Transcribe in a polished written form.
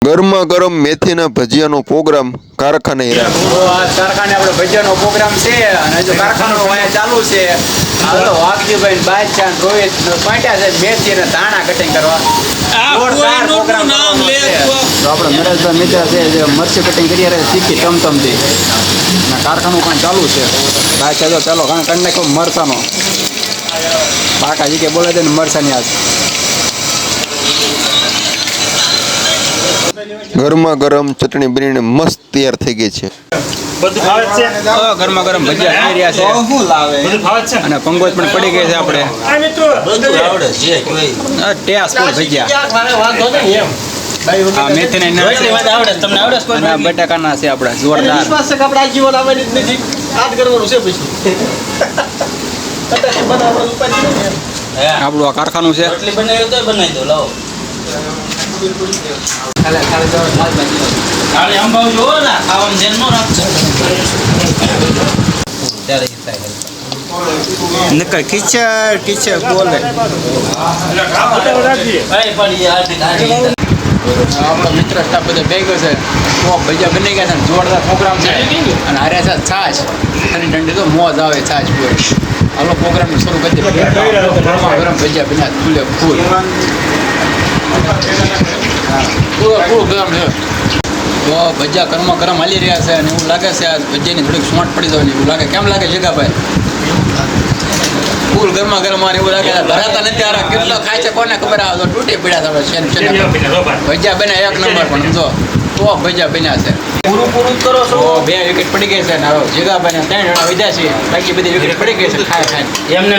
ગરમા ગરમ મેથીના ભજીયાનો પ્રોગ્રામ કારખાને કારખાને આપણે ભજીયાનો પ્રોગ્રામ છે અને જો કારખાનો અહીંયા ચાલુ છે. હાલ તો વાઘજીભાઈ ને બાદશાહ ને રોહિત પાટ્યા છે મેથી અને ધાણા કટિંગ કરવા. જોરદાર પ્રોગ્રામ છે. તો આપણે નરેશભાઈ મિત્ર છે જે મરચી કટિંગ કરી રહ્યા શીખી ટમટમથી અને કારખાનું પણ ચાલુ છે. બાદશાહ જો ચાલો ઘણા કરી નાખ્યો મરચાનો બાકાજી કે બોલે છે ને મરચાની આજ ગરમા ગરમ ચટણી બનીને મસ્ત તૈયાર થઈ ગઈ છે. ગરમા ગરમ ભજીયા થઈ રહ્યા છે અને પંગોજ પણ પડી ગઈ છે. આપણે ટેસ્ટફુલ ભજીયા મેથીના બટાકાના છે આપણે જોરદાર. આપણું આ કારખાનું છે. ખીચડ ખીચડ બોલે આપણો મિત્ર સ્ટાફ બધો ભેગો છે. ભજીયા બની ગયા છે જોરદાર પ્રોગ્રામ છે અને હારે છે છાશ અને ઠંડી તો મોજ આવે છાશ પીવે. હાલો પ્રોગ્રામ શરૂ કરી દે. ગરમા ગરમ ભજીયા બન્યા ફૂલે ફૂલ પૂરું ગરમ છે. તો ભજીયા ગરમા ગરમ હાલી રહ્યા છે અને એવું લાગે છે આ ભજીયાની થોડીક સોંટ પડી જવાની એવું લાગે. કેમ લાગે જગાભાઈ? ફૂલ ગરમા ગરમ એવું લાગે. ધરાતા નથી આ કેટલો ખાય છે કોને ખબર આવે તો તૂટી પડ્યા છે. ભજીયા બન્યા એક નંબર પણ સમજો તો ભજીયા બન્યા છે. પૂરું કરો છો. 2 વિકેટ પડી ગઈ છે ને હવે જગાભાઈ 3 જણા વિદ્યા છે. બાકી બધી વિકેટ પડી ગઈ છે ખાય ખાય એમને